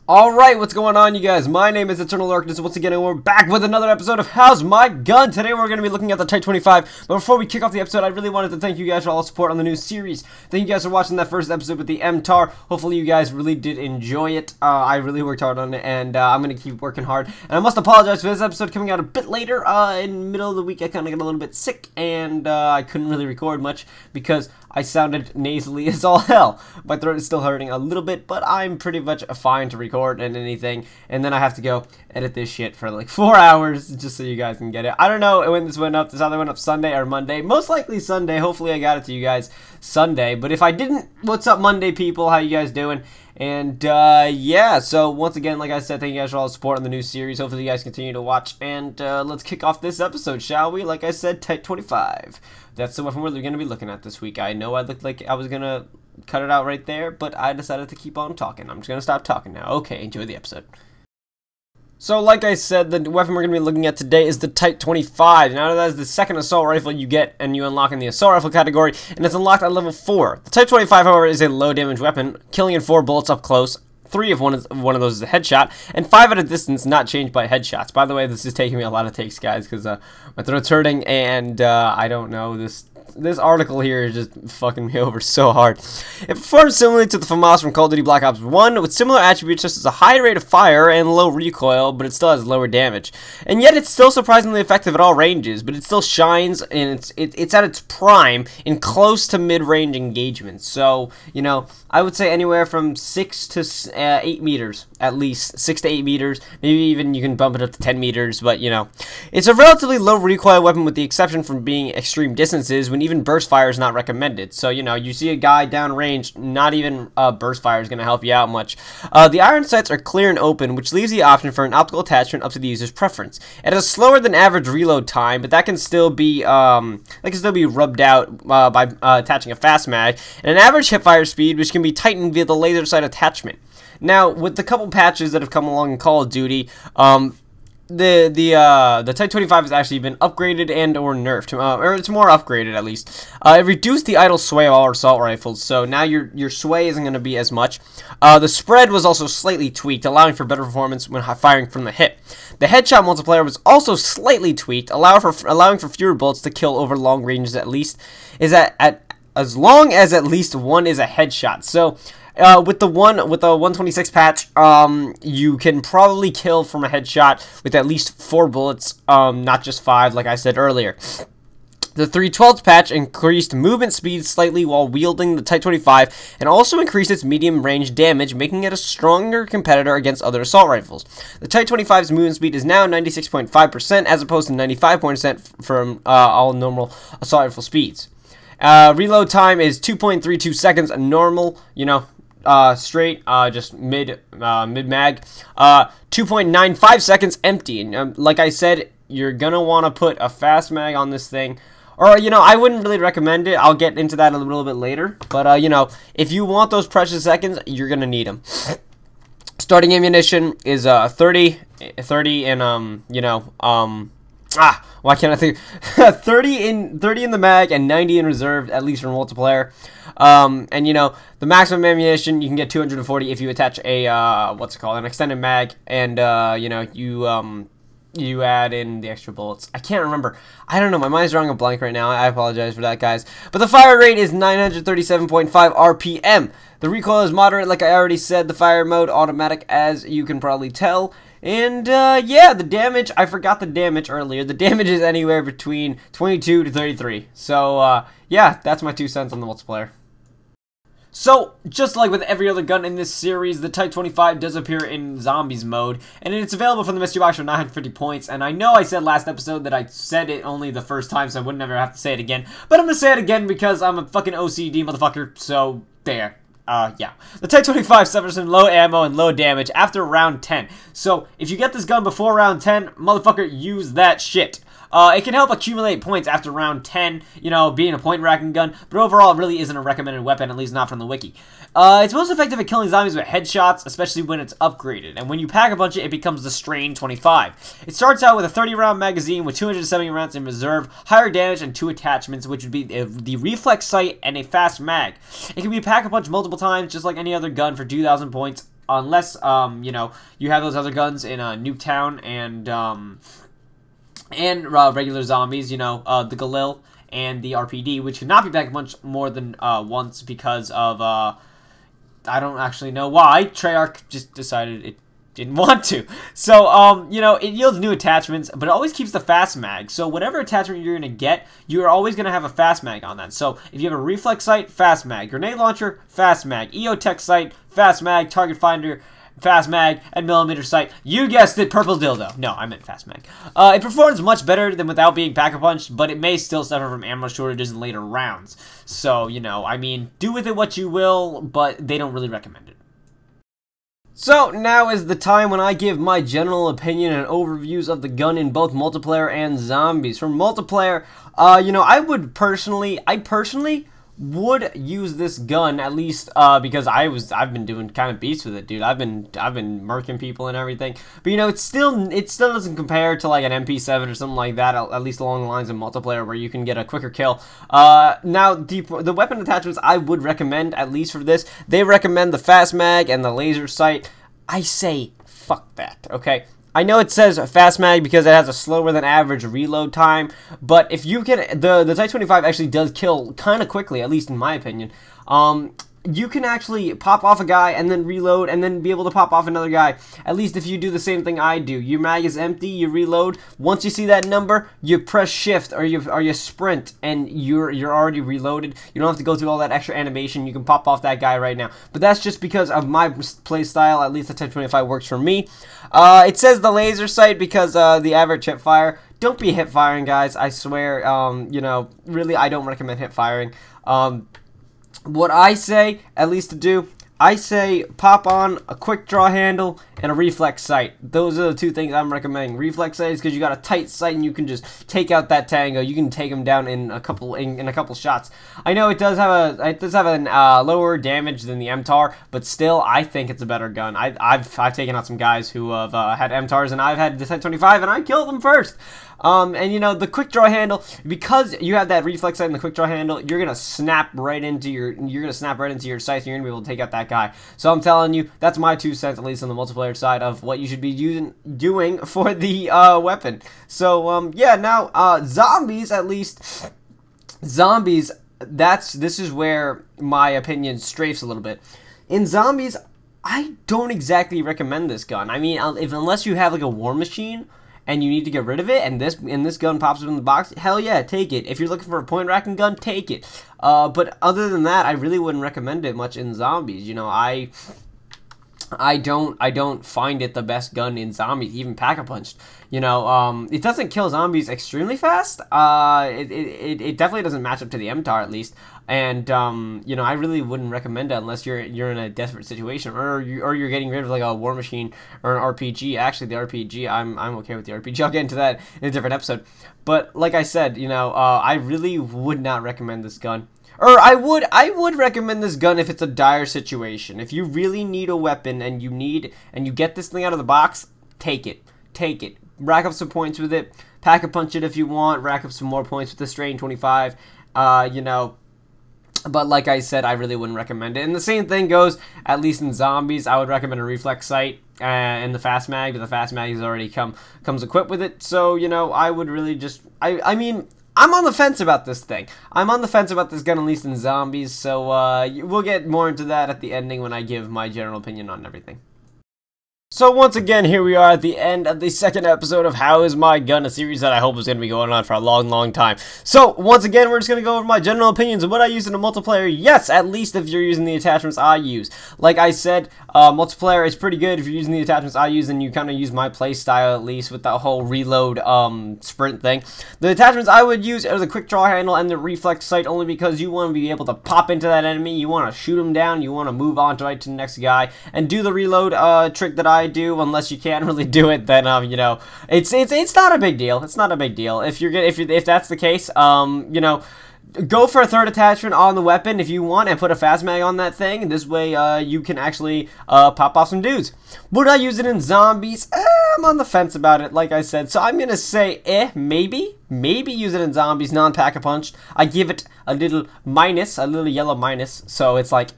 Alright, what's going on, you guys? My name is Eternal Darkness, once again, and we're back with another episode of How's My Gun? Today we're going to be looking at the Type 25, but before we kick off the episode, I really wanted to thank you guys for all the support on the new series. Thank you guys for watching that first episode with the MTAR. Hopefully you guys really did enjoy it. I really worked hard on it, and I'm going to keep working hard. And I must apologize for this episode coming out a bit later. In the middle of the week, I kind of got a little bit sick, and I couldn't really record much because I sounded nasally as all hell. My throat is still hurting a little bit, but I'm pretty much fine to record and anything, and then I have to go edit this shit for like 4 hours just so you guys can get it. I don't know when this went up. This either went up Sunday or Monday. Most likely Sunday. Hopefully I got it to you guys Sunday, but if I didn't, what's up Monday people? How you guys doing? And yeah, so once again, like I said, thank you guys for all the support on the new series. Hopefully you guys continue to watch, and let's kick off this episode, shall we? Like I said, Type 25. That's the weapon we're going to be looking at this week. I know I looked like I was going to cut it out right there, but I decided to keep on talking. I'm just going to stop talking now. Okay, enjoy the episode. So, like I said, the weapon we're going to be looking at today is the Type 25. Now, that is the second assault rifle you get, and you unlock in the assault rifle category, and it's unlocked at level 4. The Type 25, however, is a low damage weapon, killing in 4 bullets up close. 3 of one of those is a headshot, and 5 at a distance, not changed by headshots. By the way, this is taking me a lot of takes, guys, because my throat's hurting, and I don't know, this article here is just fucking me over so hard. It performs similarly to the FAMAS from Call of Duty Black Ops 1, with similar attributes such as a high rate of fire and low recoil, but it still has lower damage. And yet it's still surprisingly effective at all ranges, but it still shines, and it's at its prime in close to mid-range engagements. So, you know, I would say anywhere from 6 to 8 meters, at least. 6 to 8 meters, maybe even you can bump it up to 10 meters, but, you know. It's a relatively low recoil weapon with the exception from being extreme distances, when even burst fire is not recommended. So, you know, you see a guy downrange, not even burst fire is going to help you out much. The iron sights are clear and open, which leaves the option for an optical attachment up to the user's preference. It has slower than average reload time, but that can still be rubbed out by attaching a fast mag, and an average hipfire speed, which can be tightened via the laser sight attachment. Now, with the couple patches that have come along in Call of Duty, the Type 25 has actually been upgraded and or nerfed, or it's more upgraded at least. It reduced the idle sway of all assault rifles, so now your sway isn't going to be as much. The spread was also slightly tweaked, allowing for better performance when firing from the hip. The headshot multiplier was also slightly tweaked, allowing for fewer bullets to kill over long ranges. As long as at least one is a headshot. So with the 126 patch, you can probably kill from a headshot with at least 4 bullets, not just 5, like I said earlier. The 312 patch increased movement speed slightly while wielding the Type 25, and also increased its medium range damage, making it a stronger competitor against other assault rifles. The Type 25's movement speed is now 96.5% as opposed to 95% from all normal assault rifle speeds. Reload time is 2.32 seconds normal, you know, straight, just mid-mag. 2.95 seconds empty. And like I said, you're gonna want to put a fast mag on this thing. Or, you know, I wouldn't really recommend it. I'll get into that a little bit later. But, you know, if you want those precious seconds, you're gonna need them. Starting ammunition is 30 and, you know, why can't I think? 30 in the mag and 90 in reserve, at least for multiplayer. And you know, the maximum ammunition you can get 240 if you attach a what's it called, an extended mag, and you know, you add in the extra bullets. I can't remember. I don't know. My mind's drawing a blank right now. I apologize for that, guys. But the fire rate is 937.5 RPM. The recoil is moderate, like I already said. The fire mode automatic, as you can probably tell. And, yeah, the damage, I forgot the damage earlier. The damage is anywhere between 22 to 33. So, yeah, that's my 2 cents on the multiplayer. So, just like with every other gun in this series, the Type 25 does appear in Zombies mode, and it's available from the mystery box for 950 points, and I know I said last episode that I said it only the first time, so I would never have to say it again, but I'm gonna say it again because I'm a fucking OCD motherfucker, so there. Yeah. The Type 25 suffers from low ammo and low damage after round 10. So, if you get this gun before round 10, motherfucker, use that shit. It can help accumulate points after round 10, you know, being a point racking gun, but overall it really isn't a recommended weapon, at least not from the wiki. It's most effective at killing zombies with headshots, especially when it's upgraded, and when you pack a bunch of it, it becomes the Strain 25. It starts out with a 30-round magazine with 270 rounds in reserve, higher damage, and 2 attachments, which would be the reflex sight and a fast mag. It can be pack a punch multiple times, just like any other gun, for 2,000 points. unless you know, you have those other guns in Nuketown and regular zombies, you know, the Galil and the RPD, which cannot be back much more than once because of I don't actually know why. Treyarch just decided it didn't want to. So, you know, it yields new attachments, but it always keeps the fast mag. So whatever attachment you're going to get, you're always going to have a fast mag on that. So if you have a reflex sight, fast mag. Grenade launcher, fast mag. EOTech sight, fast mag. Target finder, fast mag. And millimeter sight. You guessed it, purple dildo. No, I meant fast mag. It performs much better than without being pack-a-punched, but it may still suffer from ammo shortages in later rounds. So, you know, I mean, do with it what you will, but they don't really recommend it. So, now is the time when I give my general opinion and overviews of the gun in both multiplayer and zombies. For multiplayer, you know, I personally would use this gun, at least because I've been doing kind of beats with it, dude. I've been murking people and everything. But you know, it still doesn't compare to like an MP7 or something like that, at least along the lines of multiplayer where you can get a quicker kill. Now the weapon attachments I would recommend, at least for this, they recommend the fast mag and the laser sight. I say fuck that, okay? I know it says fast mag because it has a slower than average reload time, but if you can, the Type 25 actually does kill kind of quickly, at least in my opinion. You can actually pop off a guy and then reload and then be able to pop off another guy. At least if you do the same thing I do. Your mag is empty, you reload. Once you see that number, you press shift or you sprint and you're already reloaded. You don't have to go through all that extra animation. You can pop off that guy right now. But that's just because of my play style. At least the Type 25 works for me. It says the laser sight because the average hip fire. Don't be hip firing, guys. I swear, you know, really I don't recommend hip firing. What I say, at least to do, I say pop on a quick draw handle and a reflex sight. Those are the two things I'm recommending. Reflex sight is because you got a tight sight and you can just take out that tango. You can take him down in a couple shots. I know it does have a lower damage than the MTAR, but still I think it's a better gun. I've taken out some guys who have had MTARs and I've had the Type 25 and I killed them first. And you know, the quick draw handle, because you have that reflex sight and the quick draw handle, you're gonna snap right into your sights and you're gonna be able to take out that guy. So I'm telling you, that's my 2 cents, at least on the multiplayer side, of what you should be doing for the weapon. So yeah, now zombies, at least zombies, this is where my opinion strafes a little bit. In zombies, I don't exactly recommend this gun. I mean, unless you have like a war machine and you need to get rid of it, and this gun pops up in the box, hell yeah, take it. If you're looking for a point racking gun, take it. But other than that, I really wouldn't recommend it much in zombies. You know, I don't find it the best gun in zombies, even pack-a-punched. You know, it doesn't kill zombies extremely fast. It definitely doesn't match up to the MTAR, at least. And you know, I really wouldn't recommend it unless you're in a desperate situation, or you're getting rid of like a war machine or an RPG. Actually, the RPG, I'm okay with the RPG. I'll get into that in a different episode. But like I said, you know, I really would not recommend this gun. Or I would recommend this gun if it's a dire situation. If you really need a weapon and you get this thing out of the box, take it. Take it. Rack up some points with it. Pack-a-punch it if you want. Rack up some more points with the Strain 25. You know, but like I said, I really wouldn't recommend it. And the same thing goes, at least in zombies, I would recommend a reflex sight and the fast mag, but the fast mag has already comes equipped with it. So, you know, I would really just, I mean, I'm on the fence about this thing. I'm on the fence about this gun, at least in zombies, so we'll get more into that at the ending when I give my general opinion on everything. So once again, here we are at the end of the second episode of How Is My Gun, a series that I hope is going to be going on for a long, long time. So once again, we're just going to go over my general opinions of what I use in a multiplayer. Yes, at least if you're using the attachments I use. Like I said, multiplayer is pretty good if you're using the attachments I use and you kind of use my play style, at least with that whole reload sprint thing. The attachments I would use are the quick draw handle and the reflex sight, only because you want to be able to pop into that enemy, you want to shoot him down, you want to move on to the next guy, and do the reload trick that I do. Unless you can't really do it, then you know, it's not a big deal. It's not a big deal if that's the case. You know, go for a third attachment on the weapon if you want, and put a fast mag on that thing. And this way, you can actually pop off some dudes. Would I use it in zombies? I'm on the fence about it, like I said. So I'm gonna say, maybe use it in zombies, non-pack-a-punch. I give it a little minus, a little yellow minus. So it's like,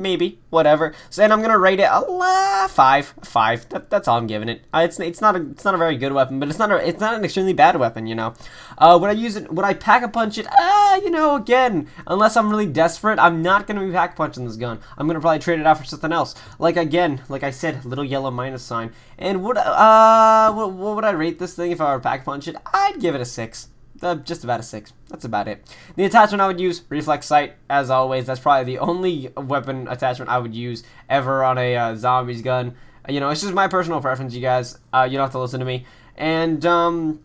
maybe, whatever. So, and I'm gonna rate it a 5. That's all I'm giving it. It's not a very good weapon, but it's not an extremely bad weapon, you know. Would I use it? Would I pack a punch it? You know, again, unless I'm really desperate, I'm not gonna be pack punching this gun. I'm gonna probably trade it out for something else. Like I said, little yellow minus sign. And what would I rate this thing if I were to pack punch it? I'd give it a 6. Just about a 6. That's about it. The attachment I would use, reflex sight, as always. That's probably the only weapon attachment I would use ever on a zombies gun. You know, it's just my personal preference, you guys. You don't have to listen to me. And,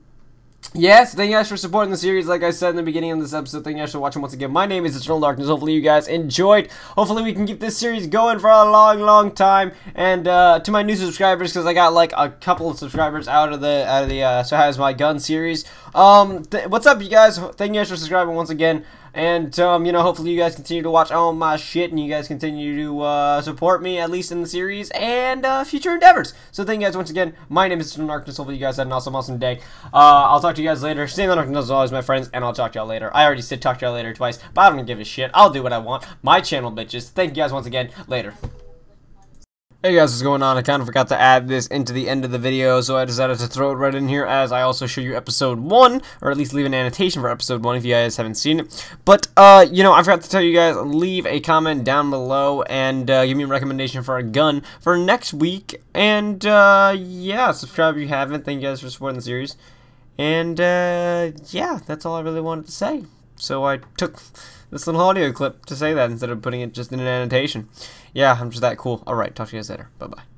yes, thank you guys for supporting the series. Like I said in the beginning of this episode, thank you guys for watching once again. My name is Eternal Darkness. Hopefully you guys enjoyed. Hopefully we can keep this series going for a long time. And to my new subscribers, because I got like a couple of subscribers out of the So How's My Gun series. What's up, you guys? Thank you guys for subscribing once again. And, you know, hopefully you guys continue to watch all my shit, and you guys continue to support me, at least in the series, and future endeavors. So thank you guys once again. My name is Eternal Darkness. Hopefully you guys had an awesome day. I'll talk to you guys later. Stay in the darkness as always, my friends, and I'll talk to y'all later. I already said talk to y'all later twice, but I don't give a shit. I'll do what I want. My channel, bitches. Thank you guys once again. Later. Hey guys, what's going on? I kind of forgot to add this into the end of the video, so I decided to throw it right in here as I also show you episode 1, or at least leave an annotation for episode 1 if you guys haven't seen it. But, you know, I forgot to tell you guys, leave a comment down below and give me a recommendation for a gun for next week. And, yeah, subscribe if you haven't. Thank you guys for supporting the series. And, yeah, that's all I really wanted to say. So I took this little audio clip to say that instead of putting it just in an annotation. Yeah, I'm just that cool. Alright, talk to you guys later. Bye-bye.